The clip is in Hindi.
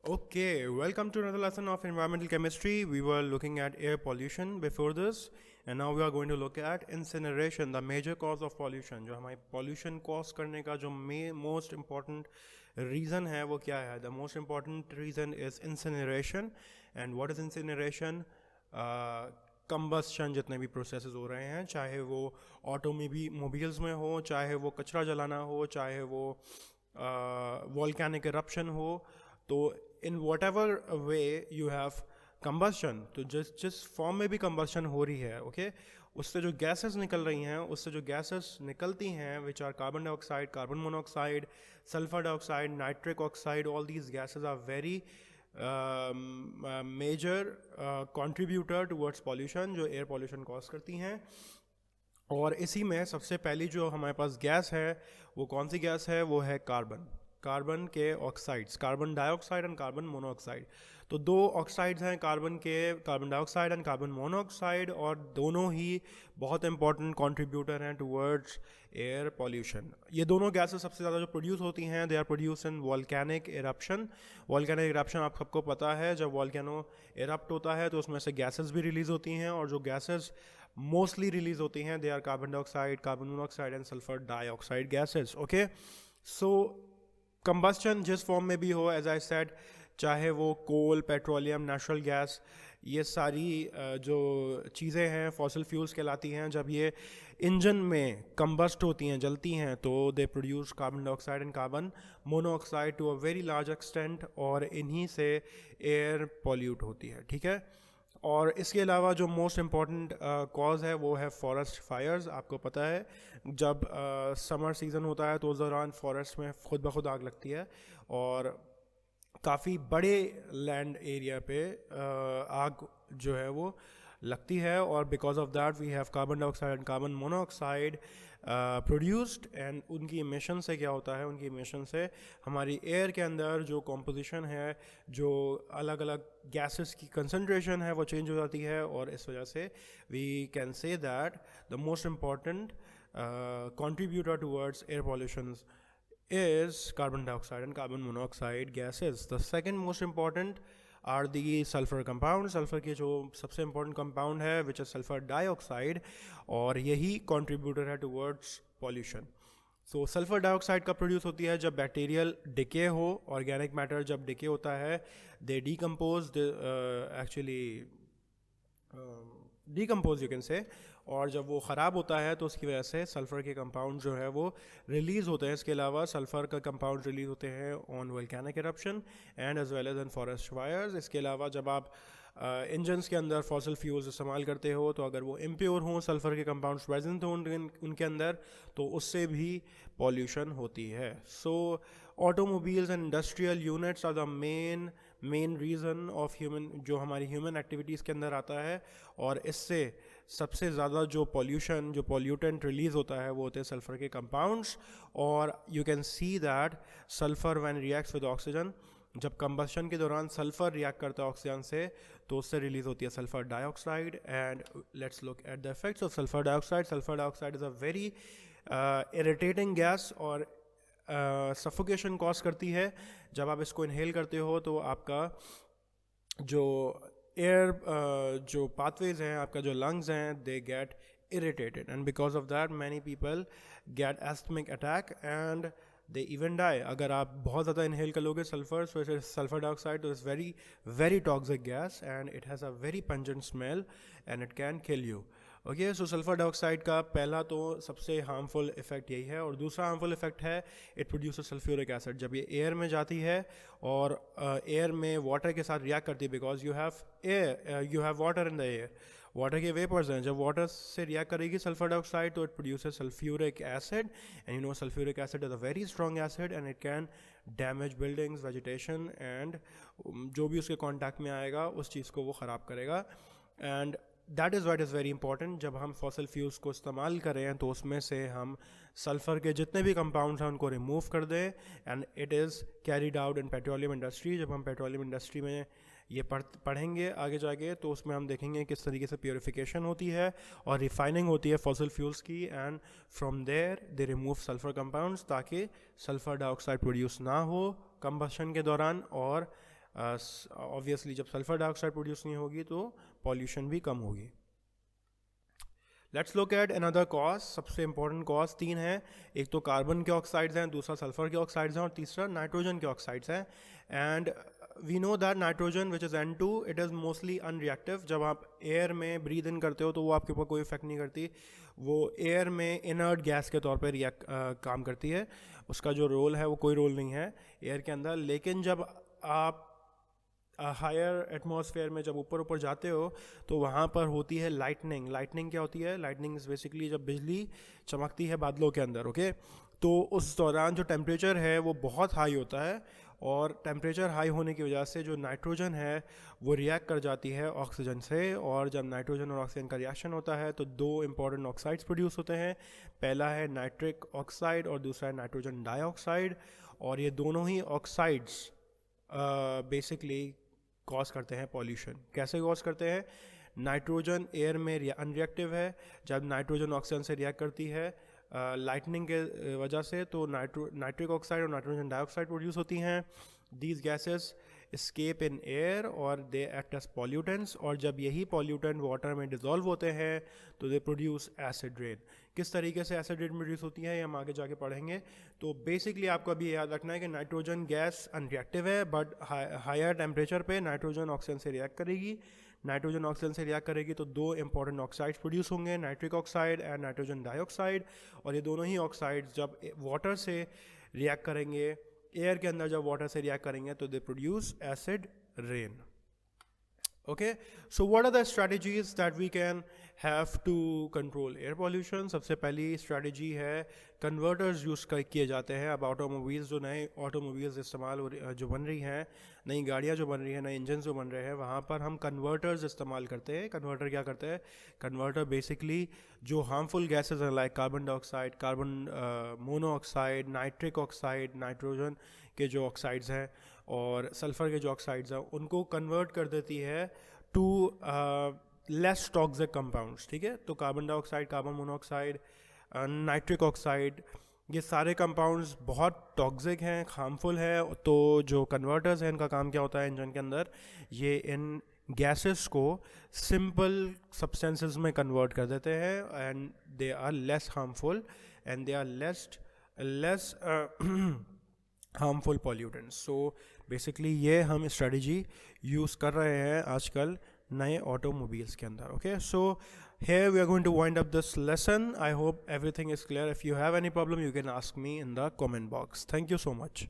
Okay, welcome to another lesson of environmental chemistry. We were looking at air pollution before this, and now we are going to look at incineration, the major cause of pollution. जो हमारी pollution cause करने का जो most important reason है वो क्या है? The most important reason is incineration. And what is incineration? Combustion जितने भी प्रोसेसेस हो रहे हैं, चाहे वो ऑटोमोबाइल्स में हो, चाहे वो कचरा जलाना हो, चाहे वो वॉल्केनिक इरप्शन हो, तो in what ever way you have combustion, तो जिस फॉर्म में भी कंबस्शन हो रही है, ओके, उससे जो गैसेस निकल रही हैं, उससे जो गैसेस निकलती हैं which are carbon dioxide, carbon monoxide, sulphur dioxide, nitric oxide, all these gases are very major contributor towards pollution, जो एयर पॉल्यूशन कॉज करती हैं। और इसी में सबसे पहली जो हमारे पास गैस है वो कौन सी गैस है? वो है कार्बन। कार्बन के oxides, carbon dioxide and carbon monoxide. तो दो ऑक्साइड्स हैं कार्बन के, carbon dioxide and carbon monoxide, और दोनों ही बहुत इंपॉर्टेंट कंट्रीब्यूटर हैं टुवर्ड्स एयर पॉल्यूशन। ये दोनों गैसेस सबसे ज़्यादा जो प्रोड्यूस होती हैं, they are produce in volcanic eruption. Volcanic eruption आप सबको पता है, जब वॉल्केनो इरप्ट होता है तो उसमें से गैसेस भी रिलीज़ होती हैं, और जो गैसेस मोस्टली रिलीज होती हैं they are carbon dioxide, carbon monoxide and sulphur dioxide gases. Okay, so combustion जिस फॉर्म में भी हो, एज आई सेड, चाहे वो कोल, पेट्रोलियम, नेचुरल गैस, ये सारी जो चीज़ें हैं फॉसिल फ्यूल्स कहलाती हैं। जब ये इंजन में कंबस्ट होती हैं, जलती हैं, तो they produce carbon dioxide and carbon monoxide to a very large extent, और इन्हीं से एयर पॉल्यूट होती है। ठीक है, और इसके अलावा जो मोस्ट इम्पॉर्टेंट कॉज है वो है फॉरेस्ट फायर्स। आपको पता है जब समर सीज़न होता है तो उस दौरान फॉरेस्ट में खुद ब खुद आग लगती है, और काफ़ी बड़े लैंड एरिया पे आग जो है वो लगती है, और because of that we have carbon dioxide and carbon monoxide produced. And उनकी इमिशन से क्या होता है? उनकी इमिशन से हमारी एयर के अंदर जो कॉम्पोजिशन है, जो अलग अलग गैसेस की कंसनट्रेशन है, वो चेंज हो जाती है, और इस वजह से we can say that the most important contributor towards air pollution is carbon dioxide and carbon monoxide gases. The second most important are the sulfur compounds. sulfur के जो सबसे important compound है which is sulfur dioxide, और यही contributor है towards pollution. So sulfur dioxide कब produce होती है? जब bacterial decay हो, organic matter जब decay होता है, they decompose, actually decompose you can say, और जब वो ख़राब होता है तो उसकी वजह से सल्फ़र के कंपाउंड जो है वो रिलीज़ होते हैं। इसके अलावा सल्फ़र का कंपाउंड रिलीज़ होते हैं on volcanic eruption and as well as in forest fires. इसके अलावा जब आप इंजन्स के अंदर फॉसिल फ्यूल्स इस्तेमाल करते हो, तो अगर वो इम्प्योर हों, सल्फ़र के कंपाउंड्स प्रेजेंट हों उनके अंदर, तो उससे भी पॉल्यूशन होती है। So automobiles and industrial units are the main reason of human, जो हमारी ह्यूमन एक्टिविटीज़ के अंदर आता है, और इससे सबसे ज़्यादा जो पॉल्यूशन, जो पॉल्यूटेंट रिलीज़ होता है वो होते हैं सल्फ़र के कंपाउंड्स। और you can see that sulphur when reacts with oxygen, जब कंबस्शन के दौरान सल्फ़र रिएक्ट करता है ऑक्सीजन से, तो उससे रिलीज़ होती है sulphur dioxide. And let's look at the effects of sulphur dioxide. Sulphur dioxide is a very irritating gas, और सफोकेशन कॉज करती है। जब आप इसको इनहेल करते हो तो आपका जो एयर जो पाथवेज हैं, आपका जो लंग्स हैं, they get irritated, and because of that many people get asthmatic attack and they even die. अगर आप बहुत ज़्यादा इनहेल कर लोगे सल्फर, सल्फर डाइऑक्साइड, तो it's very very toxic gas and it has a very pungent smell and it can kill you. Okay, so sulphur dioxide का पहला तो सबसे हार्मफुल इफेक्ट यही है, और दूसरा हार्मफुल इफेक्ट है इट प्रोड्यूसेस सल्फ्यूरिक एसिड। जब ये एयर में जाती है और एयर में वाटर के साथ रिएक्ट करती है, because you have air, you have water in the air, water के वेपर्स हैं, जब वाटर से रिएक्ट करेगी सल्फर डाइऑक्साइड तो it produces sulphuric acid, and you know sulphuric acid is a very strong acid and it can damage buildings, vegetation, and जो भी उसके कॉन्टैक्ट में आएगा उस चीज़ को वो ख़राब करेगा। And that is what is very important, जब हम फॉसिल फ्यूल्स को इस्तेमाल करें तो उसमें से हम सल्फ़र के जितने भी कंपाउंड्स हैं उनको रिमूव कर दें। And it is carried out in petroleum industry. जब हम पेट्रोलियम इंडस्ट्री में ये पढ़ेंगे आगे जाके, तो उसमें हम देखेंगे किस तरीके से प्योरीफिकेशन होती है और रिफाइनिंग होती है फॉसिल फ्यूल्स की, and from there they remove sulphur compounds, ताकि सल्फ़र डाइऑक्साइड प्रोड्यूस ना हो कंबशन के दौरान, और ऑब्वियसली जब सल्फर डाइऑक्साइड प्रोड्यूस नहीं होगी तो पॉल्यूशन भी कम होगी। Let's look at another cause. सबसे इंपॉर्टेंट कॉज 3 हैं, एक तो कार्बन के ऑक्साइड्स हैं, दूसरा सल्फर के ऑक्साइड्स हैं और तीसरा नाइट्रोजन के ऑक्साइड्स हैं। And we know that nitrogen which is N2 it is mostly unreactive. जब आप एयर में ब्रीद इन करते हो तो वो आपके ऊपर कोई इफेक्ट नहीं करती, वो एयर में इनर्ट गैस के तौर पर काम करती है, उसका जो रोल है वो कोई रोल नहीं है एयर के अंदर। लेकिन जब आप हायर एटमॉस्फेयर में जब ऊपर ऊपर जाते हो तो वहाँ पर होती है लाइटनिंग। लाइटनिंग क्या होती है? लाइटनिंग इज़ बेसिकली जब बिजली चमकती है बादलों के अंदर, ओके। तो उस दौरान जो टेम्परेचर है वो बहुत हाई होता है और टेम्परेचर हाई होने की वजह से जो नाइट्रोजन है वो रिएक्ट कर जाती है ऑक्सीजन से, और जब नाइट्रोजन और ऑक्सीजन का रिएक्शन होता है तो 2 इंपॉर्टेंट ऑक्साइड्स प्रोड्यूस होते हैं। पहला है नाइट्रिक ऑक्साइड और दूसरा है नाइट्रोजन डाइऑक्साइड, और ये दोनों ही ऑक्साइड्स बेसिकली कॉज करते हैं पॉल्यूशन। कैसे कॉज करते हैं? नाइट्रोजन एयर में अनरिएक्टिव है, जब नाइट्रोजन ऑक्सीजन से रिएक्ट करती है लाइटनिंग के वजह से तो नाइट्रिक ऑक्साइड और नाइट्रोजन डाइऑक्साइड प्रोड्यूस होती हैं। These gases escape in air और they act as pollutants, और जब यही pollutant वाटर में डिजॉल्व होते हैं तो दे प्रोड्यूस एसिड रेन। किस तरीके से एसिड रेन प्रोड्यूस होती है ये हम आगे जाके पढ़ेंगे। तो बेसिकली आपको अभी याद रखना है कि नाइट्रोजन गैस अनरिएक्टिव है, बट हायर टेम्परेचर पे नाइट्रोजन ऑक्सीजन से रिएक्ट करेगी। नाइट्रोजन ऑक्सीजन से रिएक्ट करेगी तो 2 इंपॉर्टेंट ऑक्साइड्स प्रोड्यूस होंगे, nitric oxide and nitrogen dioxide, और ये दोनों ही ऑक्साइड्स जब वाटर से रिएक्ट करेंगे, एयर के अंदर जब वाटर से रिएक्ट करेंगे तो they produce acid rain. Okay, so what are the strategies that we can have to control air pollution? सबसे पहली स्ट्रैटेजी है कन्वर्टर्स यूज़ किए जाते हैं। अब ऑटोमोबाइल्स जो नए ऑटोमोबाइल्स इस्तेमाल जो बन रही हैं, नई गाड़ियाँ जो बन रही हैं, नए इंजन जो बन रहे हैं, वहाँ पर हम कन्वर्टर्स इस्तेमाल करते हैं। कन्वर्टर क्या करते हैं? कन्वर्टर बेसिकली जो हार्मफुल गैसेज हैं like carbon dioxide, carbon monoxide, nitric oxide, nitrogen के जो ऑक्साइड्स हैं और सल्फ़र के जो ऑक्साइड्स हैं, उनको कन्वर्ट कर देती है टू लेस टॉक्सिक कंपाउंड्स। ठीक है, तो carbon dioxide, carbon monoxide, nitric oxide, ये सारे कंपाउंड्स बहुत टॉक्सिक हैं, हार्मफुल है। तो जो कन्वर्टर्स हैं इनका काम क्या होता है इंजन के अंदर? ये इन गैसेस को सिंपल सब्सटेंसेस में कन्वर्ट कर देते हैं and they are less harmful and they are less harmful pollutants. So basically ये हम स्ट्रेटजी यूज़ कर रहे हैं आजकल नए ऑटोमोबाइल्स के अंदर। Okay, so here we are going to wind up this lesson. I hope everything is clear. If you have any problem you can ask me in the comment box. Thank you so much.